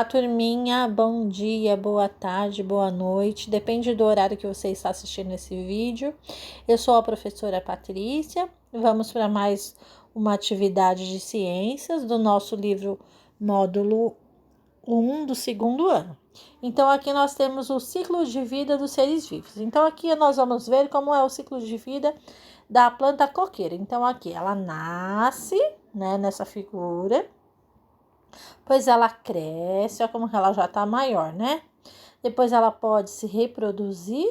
Turminha, bom dia, boa tarde, boa noite, depende do horário que você está assistindo esse vídeo. Eu sou a professora Patrícia, vamos para mais uma atividade de ciências do nosso livro módulo 1 do segundo ano. Então, aqui nós temos o ciclo de vida dos seres vivos. Então, aqui nós vamos ver como é o ciclo de vida da planta coqueira. Então, aqui ela nasce, né, nessa figura. Pois ela cresce, olha como que ela já tá maior, né? Depois ela pode se reproduzir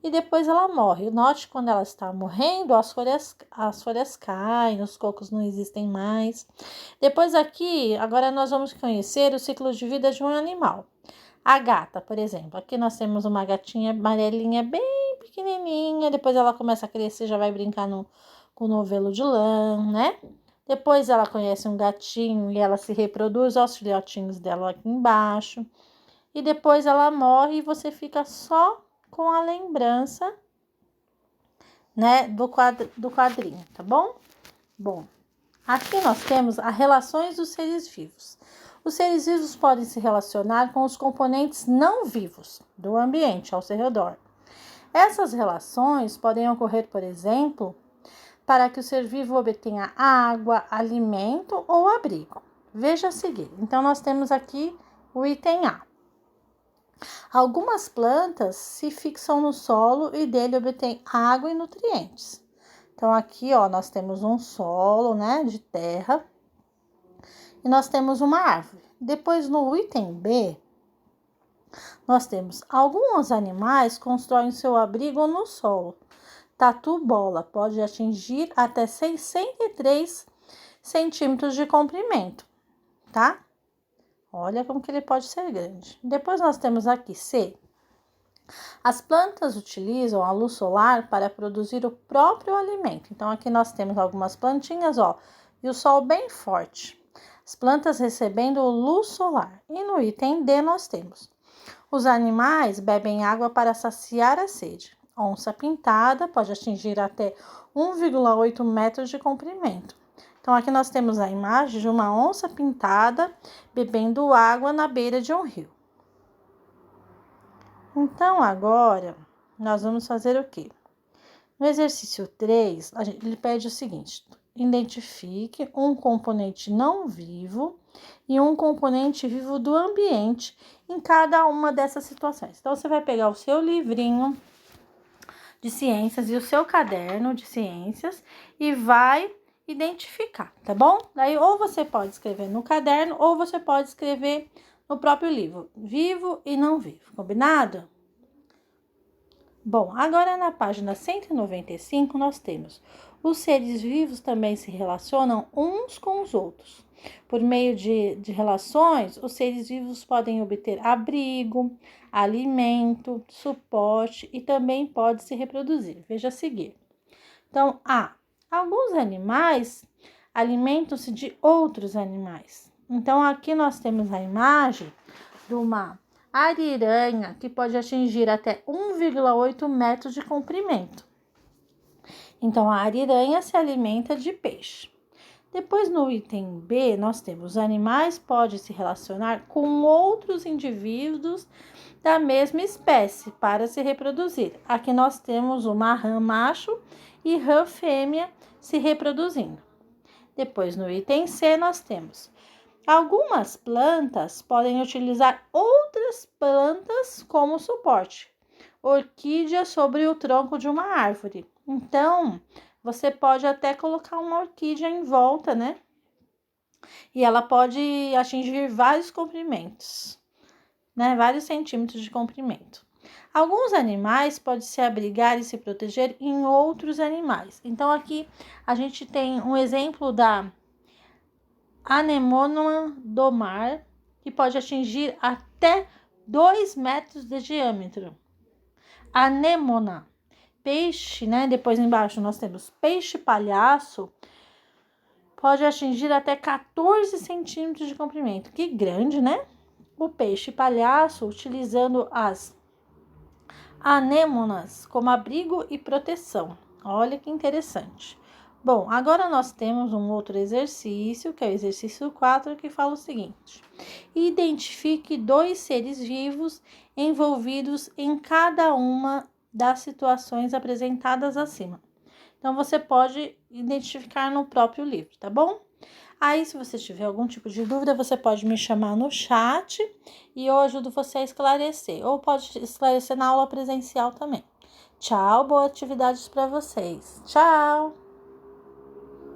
e depois ela morre. Note quando ela está morrendo, as folhas caem, os cocos não existem mais. Depois aqui, agora nós vamos conhecer o ciclo de vida de um animal. A gata, por exemplo. Aqui nós temos uma gatinha amarelinha bem pequenininha. Depois ela começa a crescer, já vai brincar com o novelo de lã, né? Depois ela conhece um gatinho e ela se reproduz, olha os filhotinhos dela aqui embaixo. E depois ela morre e você fica só com a lembrança, né, do quadrinho, tá bom? Bom, aqui nós temos as relações dos seres vivos. Os seres vivos podem se relacionar com os componentes não vivos do ambiente ao seu redor. Essas relações podem ocorrer, por exemplo, para que o ser vivo obtenha água, alimento ou abrigo. Veja a seguir. Então, nós temos aqui o item A. Algumas plantas se fixam no solo e dele obtêm água e nutrientes. Então, aqui, ó, nós temos um solo, né, de terra e nós temos uma árvore. Depois, no item B, nós temos alguns animais constroem seu abrigo no solo. Tatu-bola pode atingir até 63 centímetros de comprimento, tá? Olha como que ele pode ser grande. Depois nós temos aqui C. As plantas utilizam a luz solar para produzir o próprio alimento. Então aqui nós temos algumas plantinhas, ó, e o sol bem forte. As plantas recebendo luz solar. E no item D nós temos: os animais bebem água para saciar a sede. Onça pintada pode atingir até 1,8 metros de comprimento. Então, aqui nós temos a imagem de uma onça pintada bebendo água na beira de um rio. Então, agora, nós vamos fazer o quê? No exercício 3, ele pede o seguinte: identifique um componente não vivo e um componente vivo do ambiente em cada uma dessas situações. Então, você vai pegar o seu livrinho de ciências e o seu caderno de ciências e vai identificar, tá bom? Daí, ou você pode escrever no caderno ou você pode escrever no próprio livro, vivo e não vivo, combinado? Bom, agora na página 195 nós temos: os seres vivos também se relacionam uns com os outros. Por meio de relações, os seres vivos podem obter abrigo, alimento, suporte e também pode se reproduzir. Veja a seguir. Então, alguns animais alimentam-se de outros animais. Então, aqui nós temos a imagem de uma ariranha que pode atingir até 1,8 metros de comprimento. Então, a ariranha se alimenta de peixe. Depois, no item B, nós temos: os animais podem se relacionar com outros indivíduos da mesma espécie para se reproduzir. Aqui nós temos uma rã macho e rã fêmea se reproduzindo. Depois, no item C, nós temos: algumas plantas podem utilizar outras plantas como suporte. Orquídea sobre o tronco de uma árvore. Então, você pode até colocar uma orquídea em volta, né? E ela pode atingir vários comprimentos, né? Vários centímetros de comprimento. Alguns animais podem se abrigar e se proteger em outros animais. Então, aqui a gente tem um exemplo da anemona do mar, que pode atingir até 2 metros de diâmetro. Anemona. Peixe, né? Depois embaixo nós temos peixe palhaço, pode atingir até 14 centímetros de comprimento. Que grande, né? O peixe palhaço, utilizando as anemonas como abrigo e proteção. Olha que interessante. Bom, agora nós temos um outro exercício, que é o exercício 4, que fala o seguinte: identifique 2 seres vivos envolvidos em cada uma das situações apresentadas acima. Então, você pode identificar no próprio livro, tá bom? Aí, se você tiver algum tipo de dúvida, você pode me chamar no chat e eu ajudo você a esclarecer. Ou pode esclarecer na aula presencial também. Tchau, boas atividades para vocês. Tchau!